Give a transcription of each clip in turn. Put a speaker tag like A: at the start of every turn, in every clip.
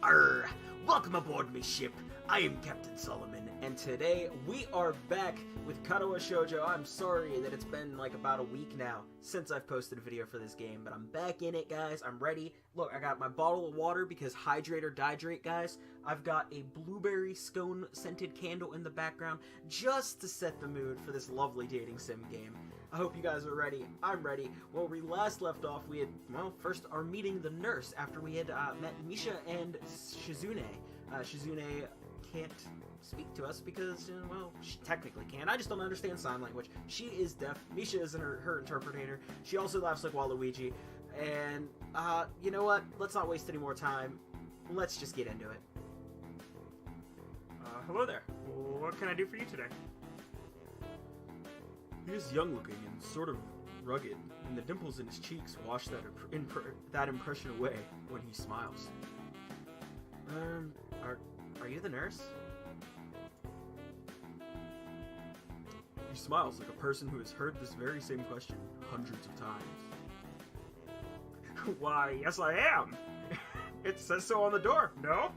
A: Arr! Welcome aboard me ship. I am Captain Solomon, and today we are back with Katawa Shoujo. I'm sorry that it's been like about a week now since I've posted a video for this game, but I'm back in it, guys. I'm ready. Look, I got my bottle of water because hydrate or dihydrate, guys. I've got a blueberry scone scented candle in the background just to set the mood for this lovely dating sim game. I hope you guys are ready. I'm ready. When we last left off, we had, well, first our meeting the nurse after we had met Misha and Shizune. Shizune can't speak to us because, well, she technically can. I just don't understand sign language. She is deaf. Misha isn't her interpreter. She also laughs like Waluigi. And, you know what? Let's not waste any more time. Let's just get into it.
B: Hello there. What can I do for you today?
C: He is young-looking and sort of rugged, and the dimples in his cheeks wash that impression away when he smiles.
A: Are you the nurse?
C: He smiles like a person who has heard this very same question hundreds of times.
B: Why, yes I am. It says so on the door, no?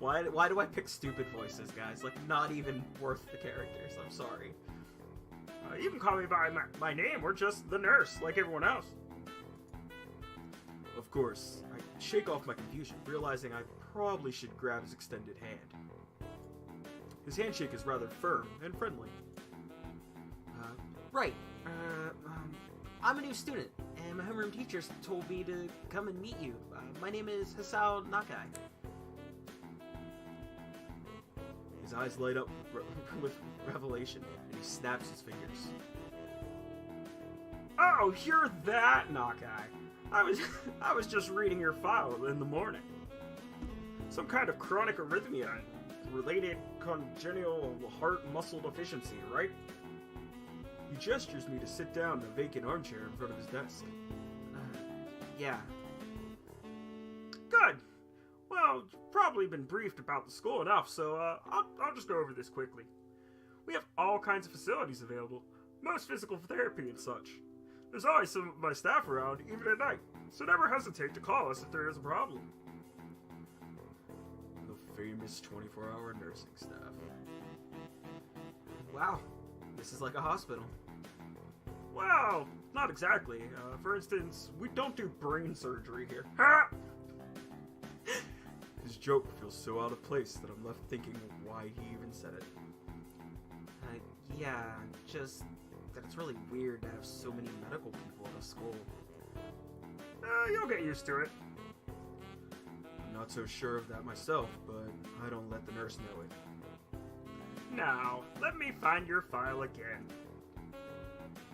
A: Why do I pick stupid voices, guys? Like, not even worth the characters. I'm sorry.
B: You can call me by my name, or just the nurse, like everyone else.
C: Of course, I shake off my confusion, realizing I probably should grab his extended hand. His handshake is rather firm and friendly.
A: Right. I'm a new student, and my homeroom teacher told me to come and meet you. My name is Hisao Nakai.
C: His eyes light up with revelation, and he snaps his fingers.
B: Oh, you're that Nakai. I was just reading your file in the morning. Some kind of chronic arrhythmia, related congenital heart muscle deficiency, right?
C: He gestures me to sit down in a vacant armchair in front of his desk.
A: Yeah.
B: Good. Well, you've probably been briefed about the school enough, so I'll just go over this quickly. We have all kinds of facilities available, most physical therapy and such. There's always some of my staff around, even at night, so never hesitate to call us if there is a problem.
C: The famous 24-hour nursing staff.
A: Wow. This is like a hospital.
B: Well, not exactly. For instance, we don't do brain surgery here. Ha!
C: His joke feels so out of place that I'm left thinking why he even said it.
A: Yeah, just that it's really weird to have so many medical people at a school.
B: You'll get used to it.
C: I'm not so sure of that myself, but I don't let the nurse know it.
B: Now, let me find your file again.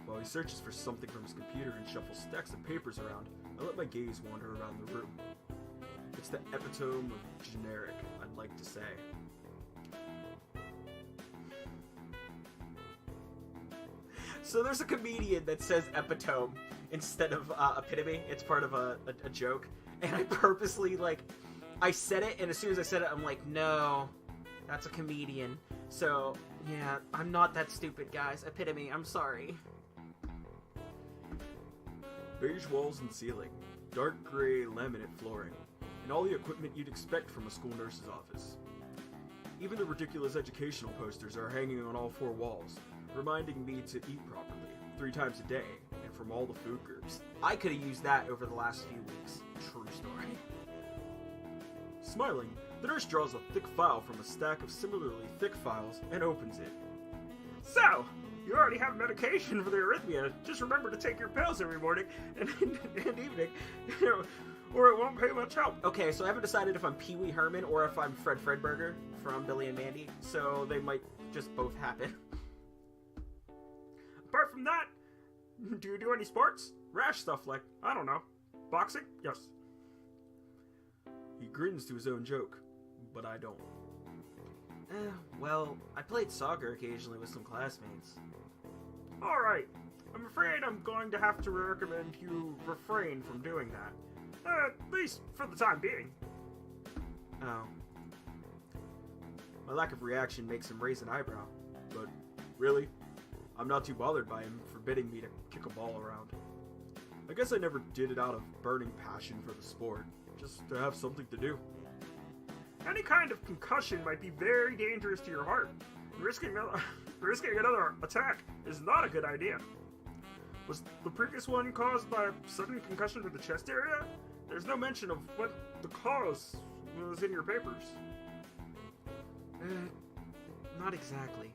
C: While he searches for something from his computer and shuffles stacks of papers around, I let my gaze wander around the room. It's the epitome of generic, I'd like to say.
A: So there's a comedian that says epitome instead of epitome. It's part of a joke. And I purposely, I said it, and as soon as I said it, I'm like, no, that's a comedian. So, yeah, I'm not that stupid, guys. Epitome, I'm sorry.
C: Beige walls and ceiling, dark gray laminate flooring, and all the equipment you'd expect from a school nurse's office. Even the ridiculous educational posters are hanging on all four walls, reminding me to eat properly, 3 times a day, and from all the food groups.
A: I could have used that over the last few weeks. True story.
C: Smiling, the nurse draws a thick file from a stack of similarly thick files and opens it.
B: So, you already have medication for the arrhythmia. Just remember to take your pills every morning and evening, or it won't pay much help.
A: Okay, so I haven't decided if I'm Pee Wee Herman or if I'm Fred Fredberger from Billy and Mandy, so they might just both happen.
B: Apart from that, do you do any sports? Rash stuff like, I don't know, boxing? Yes.
C: He grins to his own joke, but I don't.
A: Well, I played soccer occasionally with some classmates.
B: Alright, I'm afraid I'm going to have to recommend you refrain from doing that. At least for the time being.
A: Oh.
C: My lack of reaction makes him raise an eyebrow, but really, I'm not too bothered by him forbidding me to kick a ball around. I guess I never did it out of burning passion for the sport, just to have something to do.
B: Any kind of concussion might be very dangerous to your heart. Risking another attack is not a good idea. Was the previous one caused by a sudden concussion to the chest area? There's no mention of what the cause was in your papers.
A: Not exactly.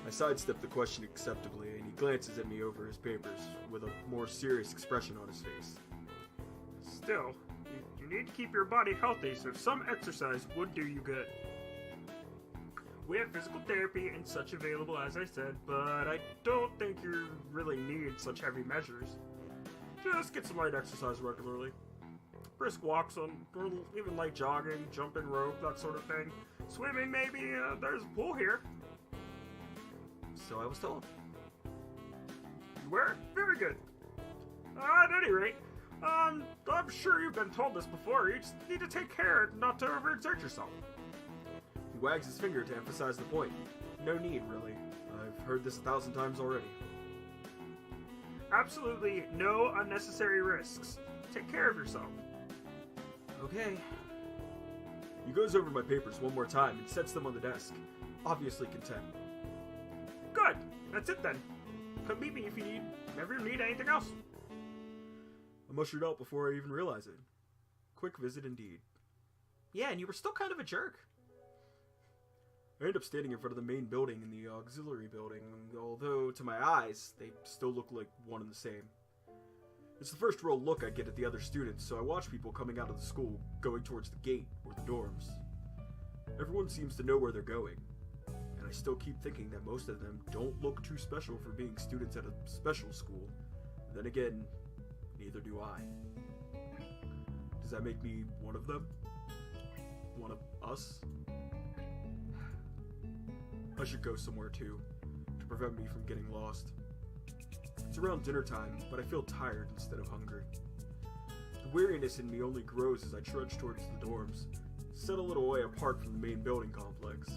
C: I sidestep the question acceptably, and he glances at me over his papers with a more serious expression on his face.
B: Still, you need to keep your body healthy, so some exercise would do you good. We have physical therapy and such available, as I said, but I don't think you really need such heavy measures. Just get some light exercise regularly. Brisk walks or even light jogging, jumping rope, that sort of thing. Swimming, maybe. There's a pool here.
A: So I was told.
B: You were? Very good. At any rate, I'm sure you've been told this before. You just need to take care not to overexert yourself.
C: He wags his finger to emphasize the point. No need, really. I've heard this 1,000 times already.
B: Absolutely no unnecessary risks. Take care of yourself.
A: Okay.
C: He goes over my papers one more time and sets them on the desk, obviously content.
B: Good. That's it then. Come meet me if you ever need anything else.
C: I'm ushered out before I even realize it. Quick visit indeed.
A: Yeah, and you were still kind of a jerk.
C: I end up standing in front of the main building and the auxiliary building, although to my eyes, they still look like one and the same. It's the first real look I get at the other students, so I watch people coming out of the school, going towards the gate or the dorms. Everyone seems to know where they're going, and I still keep thinking that most of them don't look too special for being students at a special school. Then again, neither do I. Does that make me one of them? One of us? I should go somewhere too, to prevent me from getting lost. It's around dinner time, but I feel tired instead of hungry. The weariness in me only grows as I trudge towards the dorms, set a little way apart from the main building complex.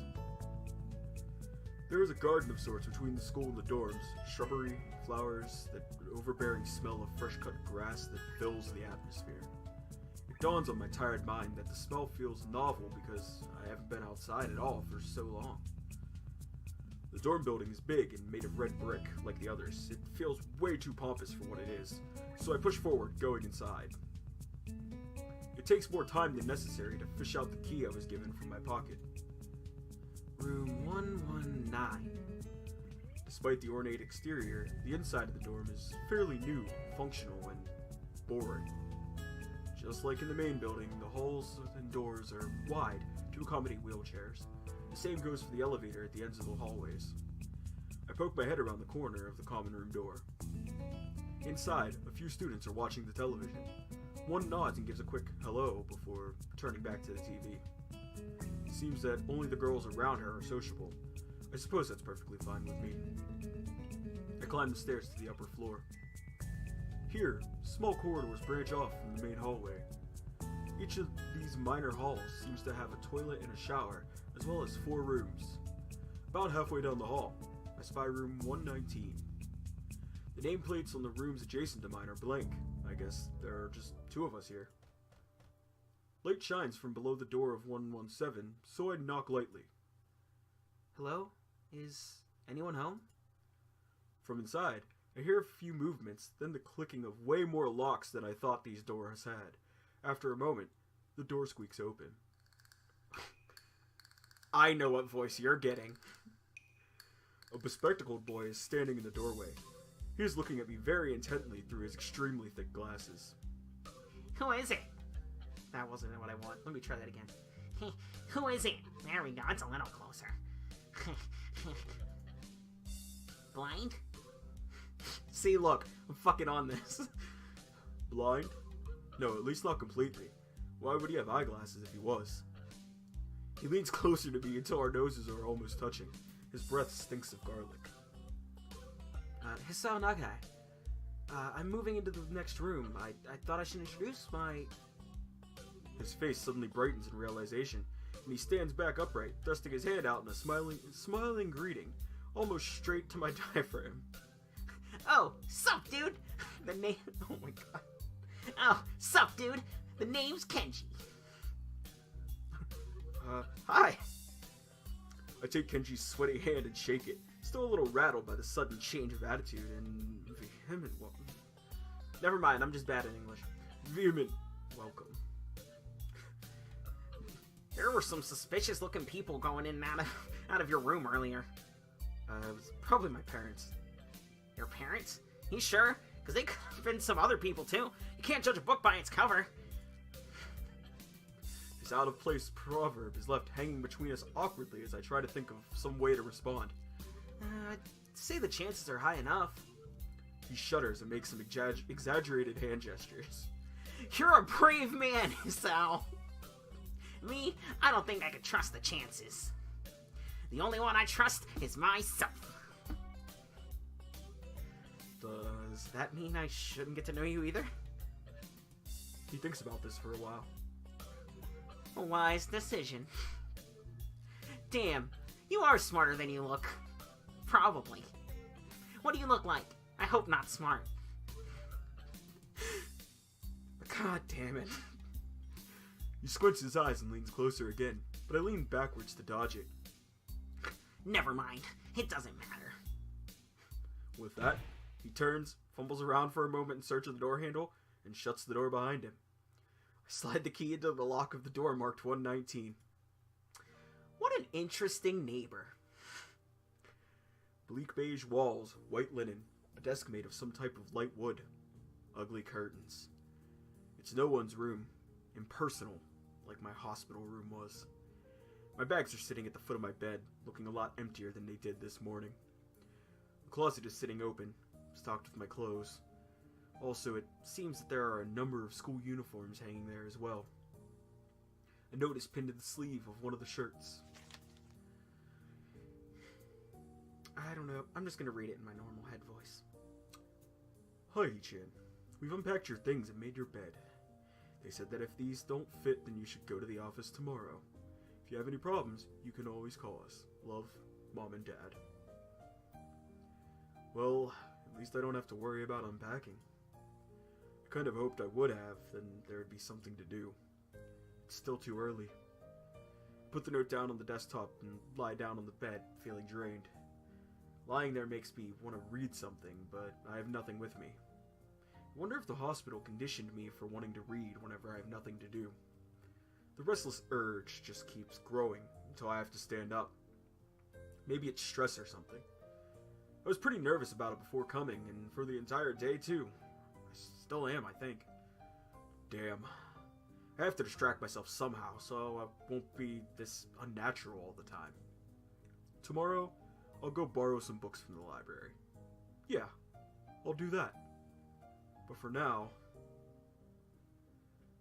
C: There is a garden of sorts between the school and the dorms, shrubbery, flowers, that overbearing smell of fresh-cut grass that fills the atmosphere. It dawns on my tired mind that the smell feels novel because I haven't been outside at all for so long. The dorm building is big and made of red brick, like the others. It feels way too pompous for what it is, so I push forward, going inside. It takes more time than necessary to fish out the key I was given from my pocket.
A: Room 119.
C: Despite the ornate exterior, the inside of the dorm is fairly new, functional, and boring. Just like in the main building, the halls and doors are wide to accommodate wheelchairs. The same goes for the elevator at the ends of the hallways. I poke my head around the corner of the common room door. Inside, a few students are watching the television. One nods and gives a quick hello before turning back to the TV. It seems that only the girls around her are sociable. I suppose that's perfectly fine with me. I climb the stairs to the upper floor. Here, small corridors branch off from the main hallway. Each of these minor halls seems to have a toilet and a shower, as well as 4 rooms. About halfway down the hall, I spy room 119. The nameplates on the rooms adjacent to mine are blank. I guess there are just 2 of us here. Light shines from below the door of 117, so I knock lightly.
A: Hello? Is anyone home?
C: From inside, I hear a few movements, then the clicking of way more locks than I thought these doors had. After a moment, the door squeaks open.
A: I know what voice you're getting.
C: A bespectacled boy is standing in the doorway. He is looking at me very intently through his extremely thick glasses.
A: Who is it? That wasn't what I want. Let me try that again. Who is it? There we go. It's a little closer. Blind? See, look. I'm fucking on this.
C: Blind? No, at least not completely. Why would he have eyeglasses if he was? He leans closer to me until our noses are almost touching. His breath stinks of garlic.
A: Hisao Nagai. I'm moving into the next room. I thought I should introduce my...
C: His face suddenly brightens in realization, and he stands back upright, thrusting his hand out in a smiling greeting, almost straight to my diaphragm.
A: Oh, sup, dude? The name... Oh my god. Oh, sup, dude? The name's Kenji.
C: Hi. I take Kenji's sweaty hand and shake it, still a little rattled by the sudden change of attitude and vehement
A: Never mind, I'm just bad at English.
C: Vehement welcome.
A: There were some suspicious-looking people going in and out of your room earlier.
C: It was probably my parents.
A: Your parents? You sure? Because they could have been some other people, too. You can't judge a book by its cover.
C: This out-of-place proverb is left hanging between us awkwardly as I try to think of some way to respond.
A: I'd say the chances are high enough.
C: He shudders and makes some exaggerated hand gestures.
A: You're a brave man, Sal. Me, I don't think I could trust the chances. The only one I trust is myself. Does that mean I shouldn't get to know you either?
C: He thinks about this for a while.
A: A wise decision. Damn, you are smarter than you look. Probably. What do you look like? I hope not smart.
C: God damn it. He squints his eyes and leans closer again, but I lean backwards to dodge it.
A: Never mind. It doesn't matter.
C: With that, he turns, fumbles around for a moment in search of the door handle, and shuts the door behind him. I slide the key into the lock of the door marked 119.
A: What an interesting neighbor.
C: Bleak beige walls, white linen, a desk made of some type of light wood, ugly curtains. It's no one's room, impersonal, like my hospital room was. My bags are sitting at the foot of my bed, looking a lot emptier than they did this morning. The closet is sitting open, stocked with my clothes. Also, it seems that there are a number of school uniforms hanging there as well. A note is pinned to the sleeve of one of the shirts.
A: I don't know. I'm just going to read it in my normal head voice.
C: Hi, Ichan. We've unpacked your things and made your bed. They said that if these don't fit, then you should go to the office tomorrow. If you have any problems, you can always call us. Love, Mom and Dad. Well, at least I don't have to worry about unpacking. I kind of hoped I would have, then there would be something to do. It's still too early. Put the note down on the desktop and lie down on the bed, feeling drained. Lying there makes me want to read something, but I have nothing with me. I wonder if the hospital conditioned me for wanting to read whenever I have nothing to do. The restless urge just keeps growing until I have to stand up. Maybe it's stress or something. I was pretty nervous about it before coming, and for the entire day too. I still am, I think. Damn. I have to distract myself somehow, so I won't be this unnatural all the time. Tomorrow, I'll go borrow some books from the library. Yeah, I'll do that. But for now,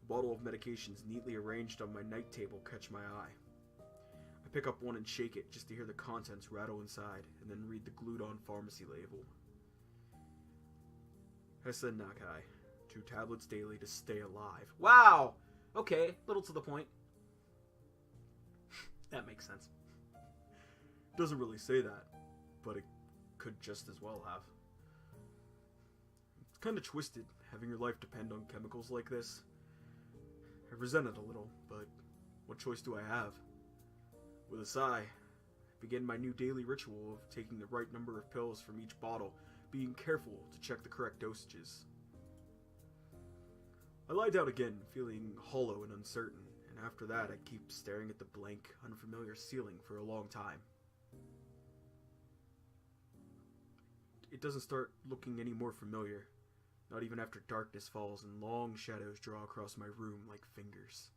C: the bottle of medications neatly arranged on my night table catch my eye. I pick up one and shake it just to hear the contents rattle inside, and then read the glued-on pharmacy label. Hesen Nakai, 2 tablets daily to stay alive.
A: Wow! Okay, little to the point. That makes sense.
C: Doesn't really say that, but it could just as well have. It's kind of twisted, having your life depend on chemicals like this. I resent it a little, but what choice do I have? With a sigh, I begin my new daily ritual of taking the right number of pills from each bottle, being careful to check the correct dosages. I lie down again, feeling hollow and uncertain, and after that I keep staring at the blank, unfamiliar ceiling for a long time. It doesn't start looking any more familiar, not even after darkness falls and long shadows draw across my room like fingers.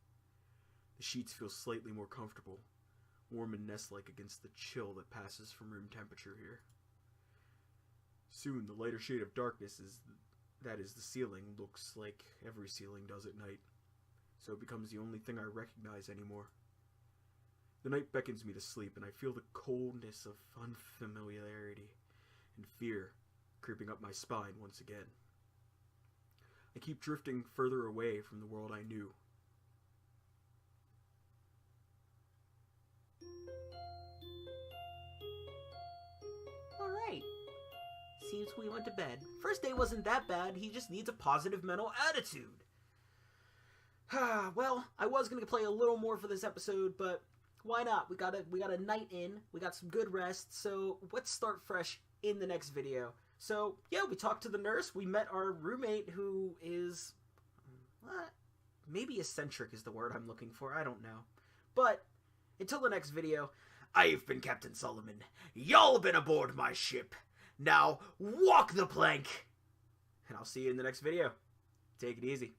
C: The sheets feel slightly more comfortable, warm and nest-like against the chill that passes from room temperature here. Soon, the lighter shade of darkness that is the ceiling looks like every ceiling does at night, so it becomes the only thing I recognize anymore. The night beckons me to sleep, and I feel the coldness of unfamiliarity and fear creeping up my spine once again. I keep drifting further away from the world I knew.
A: seems we went to bed. First day wasn't that bad, he just needs a positive mental attitude. Well, I was gonna play a little more for this episode, but why not? We got a night in, we got some good rest, so let's start fresh in the next video. So, yeah, we talked to the nurse, we met our roommate who is... maybe eccentric is the word I'm looking for, I don't know. But, until the next video,
C: I've been Captain Solomon. Y'all have been aboard my ship. Now, walk the plank!
A: and I'll see you in the next video. Take it easy.